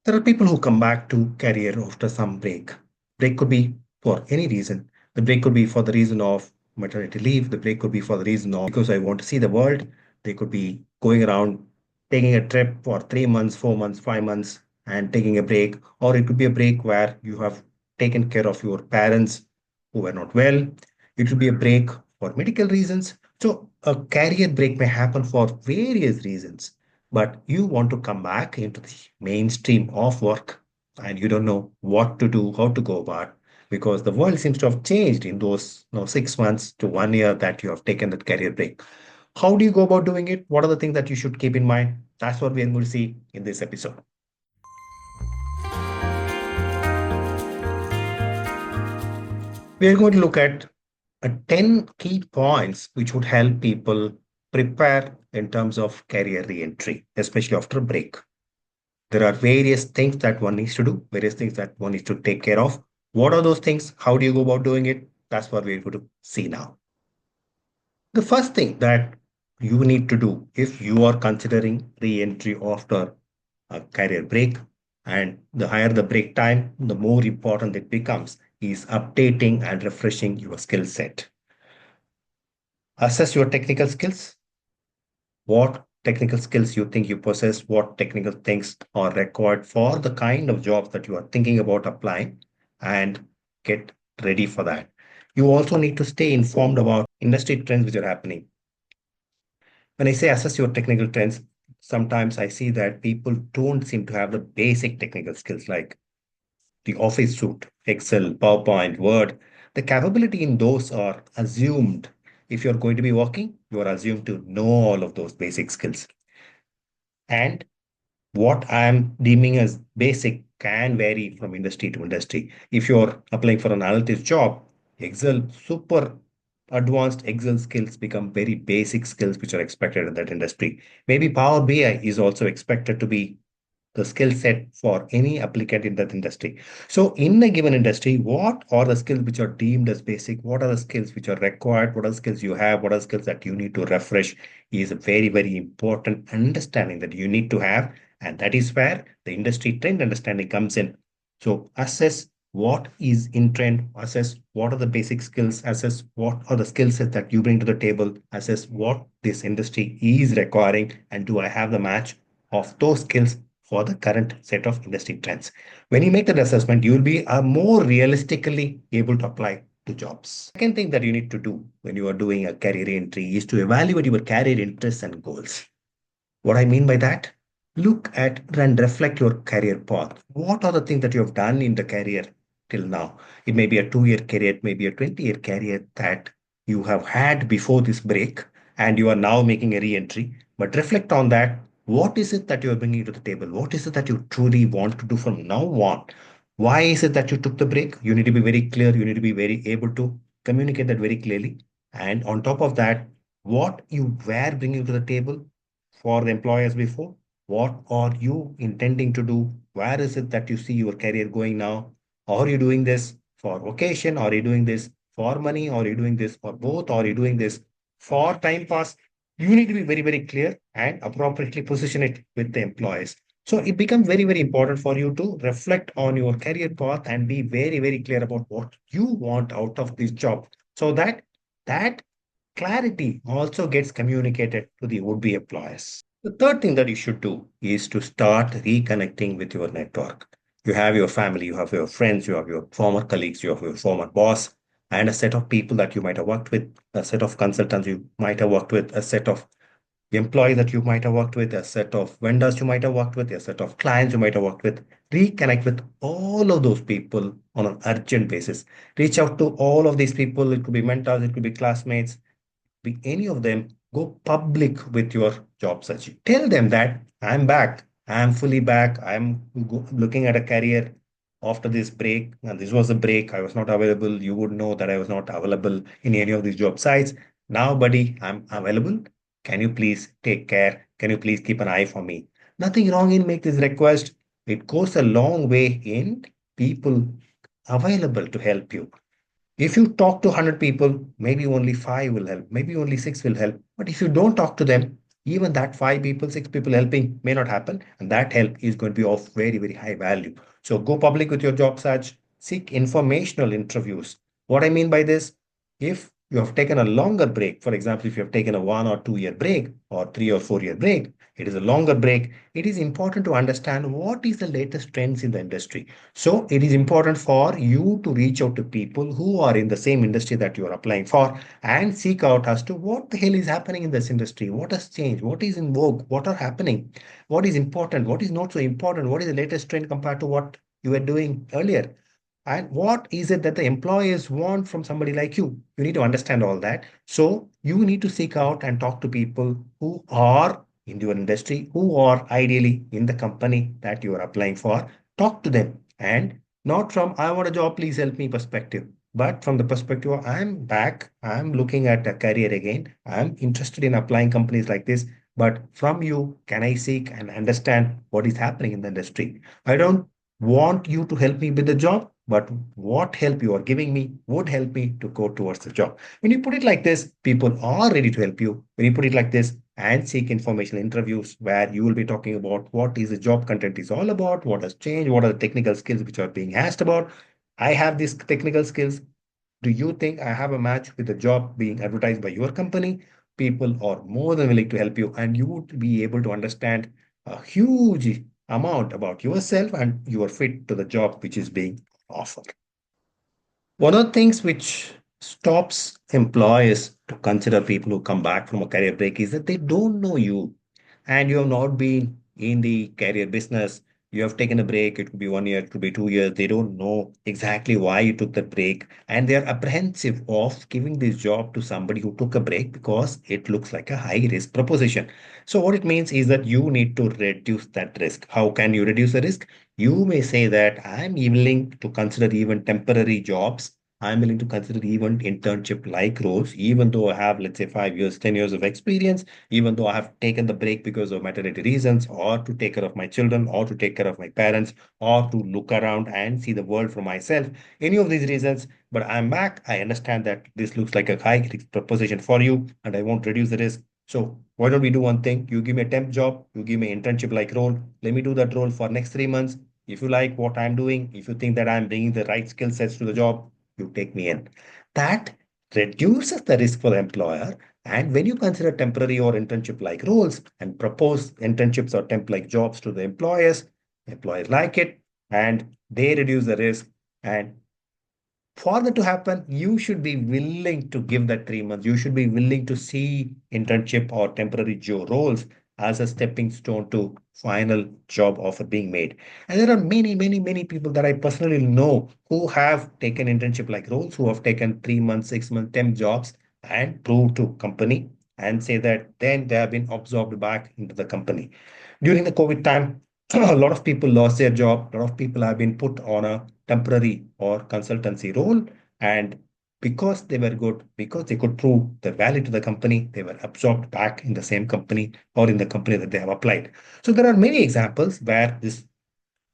There are people who come back to career after some break. Break could be for any reason. The break could be for the reason of maternity leave. The break could be for the reason of because I want to see the world. They could be going around taking a trip for 3 months, 4 months, 5 months, and taking a break. Or it could be a break where you have taken care of your parents who were not well. It could be a break for medical reasons. So a career break may happen for various reasons, but you want to come back into the mainstream of work and you don't know what to do, how to go about, because the world seems to have changed in those 6 months to 1 year that you have taken that career break. How do you go about doing it? What are the things that you should keep in mind? That's what we are going to see in this episode. We are going to look at 10 key points which would help people prepare in terms of career re-entry, especially after a break. There are various things that one needs to do, various things that one needs to take care of. What are those things? How do you go about doing it? That's what we're going to see now. The first thing that you need to do if you are considering re-entry after a career break, and the higher the break time, the more important it becomes, is updating and refreshing your skill set. Assess your technical skills. What technical skills you think you possess, what technical things are required for the kind of jobs that you are thinking about applying, and get ready for that. You also need to stay informed about industry trends which are happening. When I say assess your technical trends, sometimes I see that people don't seem to have the basic technical skills like the office suite, Excel, PowerPoint, Word. The capability in those are assumed. If you're going to be working, you are assumed to know all of those basic skills. And what I'm deeming as basic can vary from industry to industry. If you're applying for an analytics job, Excel, super advanced Excel skills become very basic skills which are expected in that industry. Maybe Power BI is also expected to be the skill set for any applicant in that industry. So, in a given industry, what are the skills which are deemed as basic? What are the skills which are required? What are the skills you have? What are the skills that you need to refresh? Is a very, very important understanding that you need to have. And that is where the industry trend understanding comes in. So, assess what is in trend, assess what are the basic skills, assess what are the skill sets that you bring to the table, assess what this industry is requiring, and do I have the match of those skills for the current set of industry trends. When you make that assessment, you will be more realistically able to apply to jobs. Second thing that you need to do when you are doing a career entry is to evaluate your career interests and goals. What I mean by that, look at and reflect your career path. What are the things that you have done in the career till now? It may be a 2 year career, it may be a 20-year career that you have had before this break and you are now making a re-entry. But reflect on that. What is it that you are bringing to the table? What is it that you truly want to do from now on? Why is it that you took the break? You need to be very clear. You need to be very able to communicate that very clearly. And on top of that, what you were bringing to the table for the employers before. What are you intending to do? Where is it that you see your career going now? Are you doing this for vocation? Are you doing this for money? Are you doing this for both? Are you doing this for time pass? You need to be very, very clear and appropriately position it with the employers. So it becomes very, very important for you to reflect on your career path and be very, very clear about what you want out of this job so that that clarity also gets communicated to the would-be employers. The third thing that you should do is to start reconnecting with your network. You have your family, you have your friends, you have your former colleagues, you have your former boss, and a set of people that you might have worked with, a set of consultants you might have worked with, a set of employees that you might have worked with, a set of vendors you might have worked with, a set of clients you might have worked with. Reconnect with all of those people on an urgent basis. Reach out to all of these people. It could be mentors, it could be classmates, be any of them. Go public with your job search. Tell them that I'm back. I'm fully back. Looking at a career after this break. And this was a break. I was not available. You would know that I was not available in any of these job sites. Now, buddy, I'm available. Can you please take care? Can you please keep an eye for me? Nothing wrong in make this request. It goes a long way in people available to help you. If you talk to 100 people, maybe only five will help, maybe only six will help. But if you don't talk to them, even that five people, six people helping may not happen. And that help is going to be of very, very high value. So go public with your job search, seek informational interviews. What I mean by this, if you have taken a longer break, for example, if you have taken a 1 or 2 year break or 3 or 4 year break, it is a longer break. It is important to understand what is the latest trends in the industry. So it is important for you to reach out to people who are in the same industry that you are applying for and seek out as to what the hell is happening in this industry, what has changed, what is in vogue, what are happening, what is important, what is not so important, what is the latest trend compared to what you were doing earlier. And what is it that the employers want from somebody like you? You need to understand all that. So you need to seek out and talk to people who are in your industry, who are ideally in the company that you are applying for. Talk to them and not from I want a job, please help me perspective, but from the perspective of I'm back, I'm looking at a career again, I'm interested in applying companies like this. But from you, can I seek and understand what is happening in the industry? I don't want you to help me with the job, but what help you are giving me would help me to go towards the job. When you put it like this, people are ready to help you. When you put it like this and seek informational interviews where you will be talking about what is the job content is all about, what has changed, what are the technical skills which are being asked about. I have these technical skills. Do you think I have a match with the job being advertised by your company? People are more than willing to help you, and you would be able to understand a huge amount about yourself and your fit to the job which is being offered. One of the things which stops employers to consider people who come back from a career break is that they don't know you and you have not been in the career business. You have taken a break. It could be 1 year, it could be 2 years. They don't know exactly why you took that break. And they are apprehensive of giving this job to somebody who took a break because it looks like a high risk proposition. So, what it means is that you need to reduce that risk. How can you reduce the risk? You may say that I'm willing to consider even temporary jobs. I'm willing to consider even internship like roles, even though I have, let's say, 5 years, 10 years of experience, even though I have taken the break because of maternity reasons, or to take care of my children, or to take care of my parents, or to look around and see the world for myself. Any of these reasons, but I'm back. I understand that this looks like a high risk proposition for you, and I won't reduce the risk. So why don't we do one thing? You give me a temp job, you give me internship like role. Let me do that role for next 3 months. If you like what I'm doing, if you think that I'm bringing the right skill sets to the job, you take me in. That reduces the risk for the employer. And when you consider temporary or internship like roles and propose internships or temp like jobs to the employers like it and they reduce the risk. And for that to happen, you should be willing to give that 3 months. You should be willing to see internship or temporary job roles as a stepping stone to final job offer being made. And there are many, many, many people that I personally know who have taken internship like roles, who have taken 3 months, 6 months, temp jobs and proved to company and say that then they have been absorbed back into the company. During the COVID time, a lot of people lost their job. A lot of people have been put on a temporary or consultancy role. And because they were good, because they could prove their value to the company, they were absorbed back in the same company or in the company that they have applied. So there are many examples where this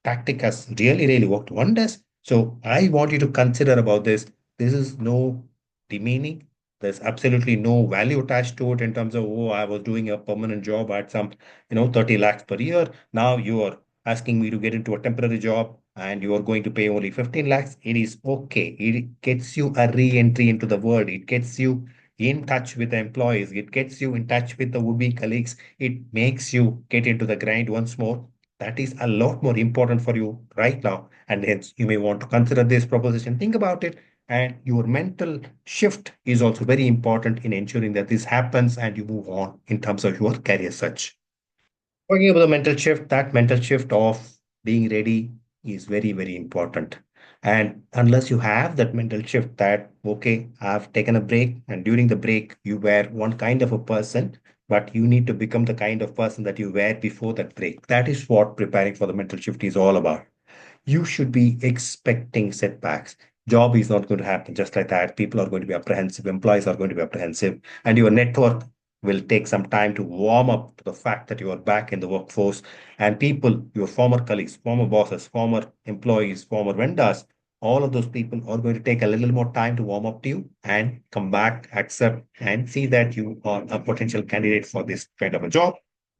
tactic has really, really worked wonders. So I want you to consider about this. This is no demeaning. There's absolutely no value attached to it in terms of, oh, I was doing a permanent job at some, 30 lakhs per year. Now you are asking me to get into a temporary job and you are going to pay only 15 lakhs. It is okay. It gets you a re-entry into the world. It gets you in touch with the employees. It gets you in touch with the would-be colleagues. It makes you get into the grind once more. That is a lot more important for you right now. And hence, you may want to consider this proposition. Think about it. And your mental shift is also very important in ensuring that this happens and you move on in terms of your career search. Talking about the mental shift, that mental shift of being ready is very, very important. And unless you have that mental shift that, okay, I've taken a break, and during the break, you were one kind of a person, but you need to become the kind of person that you were before that break. That is what preparing for the mental shift is all about. You should be expecting setbacks. Job is not going to happen just like that. People are going to be apprehensive, employees are going to be apprehensive, and your network will take some time to warm up to the fact that you are back in the workforce. And people, your former colleagues, former bosses, former employees, former vendors, all of those people are going to take a little more time to warm up to you and come back, accept, and see that you are a potential candidate for this kind of a job.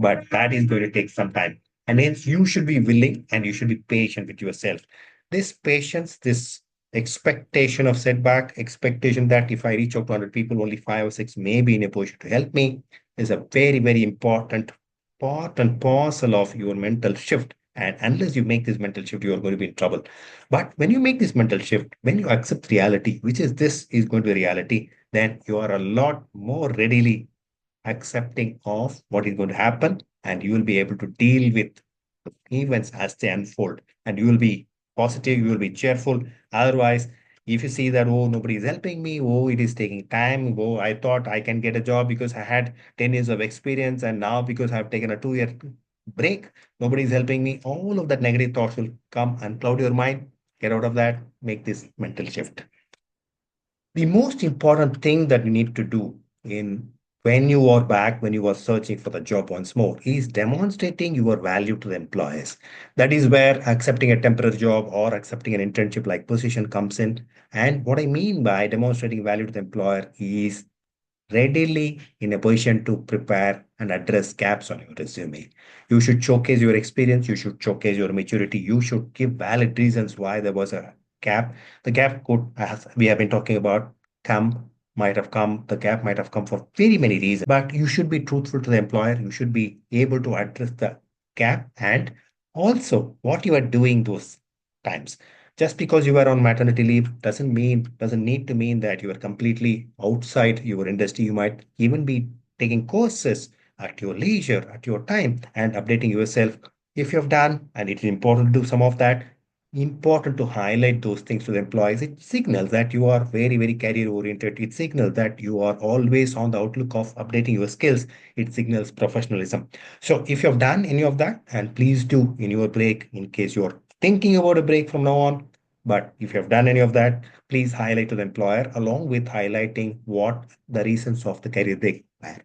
But that is going to take some time. And hence, you should be willing and you should be patient with yourself. This patience, this expectation of setback, expectation that if I reach out to 100 people, only five or six may be in a position to help me, is a very, very important part and parcel of your mental shift. And unless you make this mental shift, you are going to be in trouble. But when you make this mental shift, when you accept reality, which is this is going to be reality, then you are a lot more readily accepting of what is going to happen, and you will be able to deal with the events as they unfold, and you will be positive, you will be cheerful. Otherwise, if you see that, oh, nobody is helping me, oh, it is taking time, oh, I thought I can get a job because I had 10 years of experience, and now because I've taken a 2 year break, nobody is helping me, all of that negative thoughts will come and cloud your mind. Get out of that, make this mental shift. The most important thing that you need to do in when you are back, when you are searching for the job once more, is demonstrating your value to the employers. That is where accepting a temporary job or accepting an internship like position comes in. And what I mean by demonstrating value to the employer is readily in a position to prepare and address gaps on your resume. You should showcase your experience, you should showcase your maturity, you should give valid reasons why there was a gap. The gap could, as we have been talking about, the gap might have come for very many reasons, but you should be truthful to the employer. You should be able to address the gap and also what you are doing those times. Just because you are on maternity leave doesn't need to mean that you are completely outside your industry. You might even be taking courses at your leisure, at your time, and updating yourself. If you have done, and it is important to do some of that, important to highlight those things to the employees. It signals that you are very, very career oriented. It signals that you are always on the outlook of updating your skills. It signals professionalism. So if you have done any of that, and please do in your break, in case you're thinking about a break from now on. But if you have done any of that, please highlight to the employer along with highlighting what the reasons of the career break were.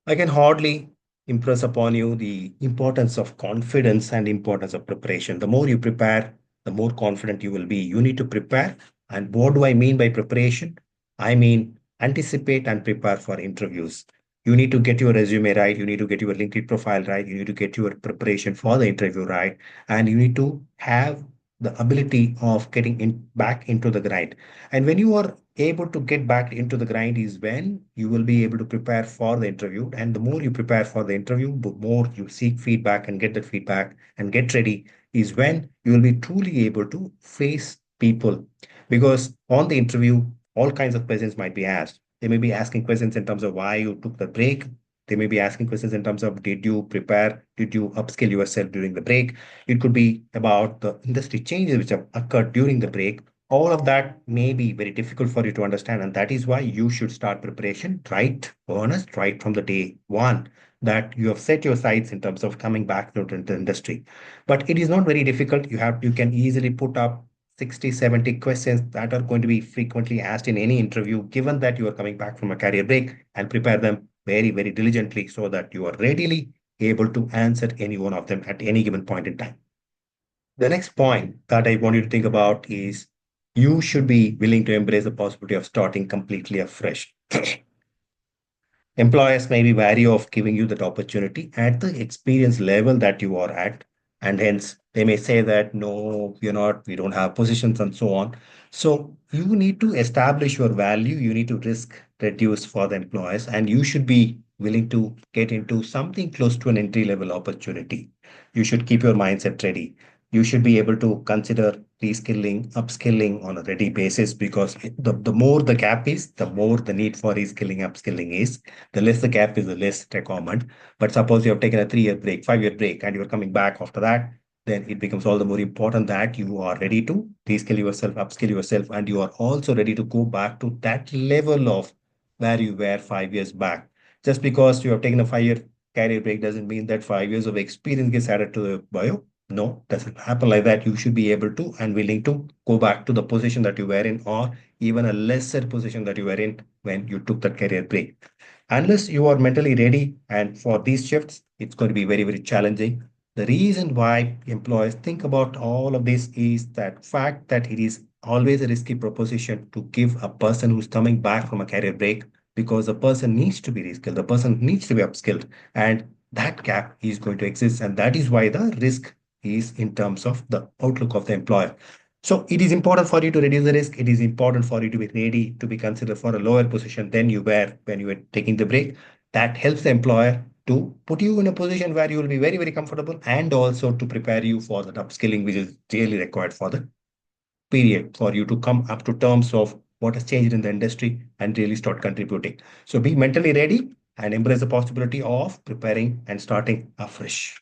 I can hardly impress upon you the importance of confidence and importance of preparation. The more you prepare, the more confident you will be. You need to prepare. And what do I mean by preparation? I mean anticipate and prepare for interviews. You need to get your resume right. You need to get your LinkedIn profile right. You need to get your preparation for the interview right. And you need to have the ability of getting back into the grind. And when you are able to get back into the grind is when you will be able to prepare for the interview. And the more you prepare for the interview, the more you seek feedback and get that feedback and get ready is when you will be truly able to face people. Because on the interview, all kinds of questions might be asked. They may be asking questions in terms of why you took the break. They may be asking questions in terms of did you prepare? Did you upskill yourself during the break? It could be about the industry changes which have occurred during the break. All of that may be very difficult for you to understand, and that is why you should start preparation right, earnest, right from the day one that you have set your sights in terms of coming back into the industry. But it is not very difficult. You can easily put up 60, 70 questions that are going to be frequently asked in any interview, given that you are coming back from a career break, and prepare them very, very diligently so that you are readily able to answer any one of them at any given point in time. The next point that I want you to think about is you should be willing to embrace the possibility of starting completely afresh. Employers may be wary of giving you that opportunity at the experience level that you are at. And hence, they may say that, no, we don't have positions and so on. So you need to establish your value. You need to risk reduce for the employers, and you should be willing to get into something close to an entry level opportunity. You should keep your mindset ready. You should be able to consider reskilling, upskilling on a ready basis because the more the gap is, the more the need for reskilling, upskilling is. The less the gap is, the less requirement. But suppose you have taken a 3 year break, 5 year break, and you're coming back after that, then it becomes all the more important that you are ready to reskill yourself, upskill yourself, and you are also ready to go back to that level of where you were 5 years back. Just because you have taken a 5 year career break doesn't mean that 5 years of experience gets added to the bio. No, doesn't happen like that. You should be able to and willing to go back to the position that you were in, or even a lesser position that you were in when you took that career break. Unless you are mentally ready and for these shifts, it's going to be very, very challenging. The reason why employers think about all of this is that fact that it is always a risky proposition to give a person who's coming back from a career break, because the person needs to be reskilled, the person needs to be upskilled, and that gap is going to exist. And that is why the risk is in terms of the outlook of the employer. So it is important for you to reduce the risk. It is important for you to be ready to be considered for a lower position than you were when you were taking the break. That helps the employer to put you in a position where you will be very, very comfortable, and also to prepare you for that upskilling, which is really required for the period for you to come up to terms of what has changed in the industry and really start contributing. So be mentally ready and embrace the possibility of preparing and starting afresh.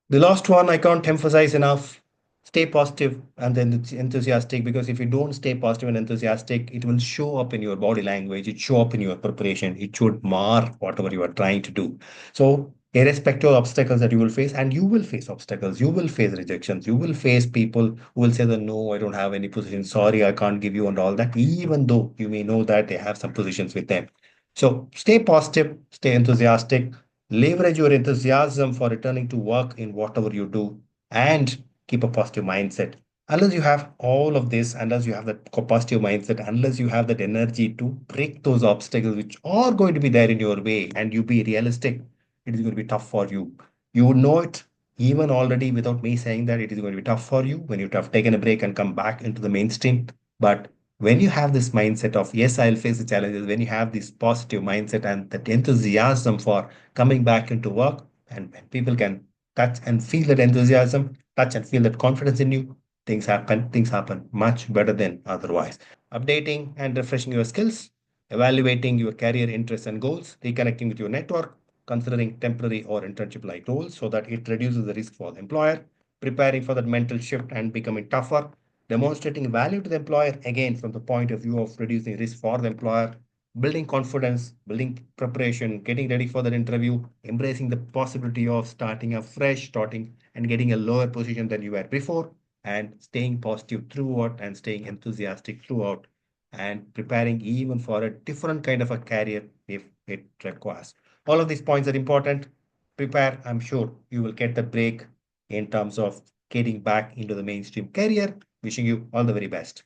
The last one I can't emphasize enough. Stay positive and then it's enthusiastic, because if you don't stay positive and enthusiastic, it will show up in your body language, it show up in your preparation, it should mar whatever you are trying to do. So irrespective of obstacles that you will face, and you will face obstacles, you will face rejections, you will face people who will say that no, I don't have any position, sorry, I can't give you and all that, even though you may know that they have some positions with them. So stay positive, stay enthusiastic. Leverage your enthusiasm for returning to work in whatever you do, and keep a positive mindset. Unless you have all of this, unless you have that positive mindset, unless you have that energy to break those obstacles which are going to be there in your way, and you be realistic, it is going to be tough for you. You would know it even already without me saying that it is going to be tough for you when you have taken a break and come back into the mainstream. But when you have this mindset of, yes, I'll face the challenges, when you have this positive mindset and that enthusiasm for coming back into work, and when people can touch and feel that enthusiasm, touch and feel that confidence in you, things happen much better than otherwise. Updating and refreshing your skills, evaluating your career interests and goals, reconnecting with your network, considering temporary or internship like roles so that it reduces the risk for the employer, preparing for that mental shift and becoming tougher, demonstrating value to the employer, again from the point of view of reducing risk for the employer, building confidence, building preparation, getting ready for that interview, embracing the possibility of starting afresh, starting and getting a lower position than you were before, and staying positive throughout and staying enthusiastic throughout, and preparing even for a different kind of a career if it requires. All of these points are important. Prepare. I'm sure you will get the break in terms of getting back into the mainstream career. Wishing you all the very best.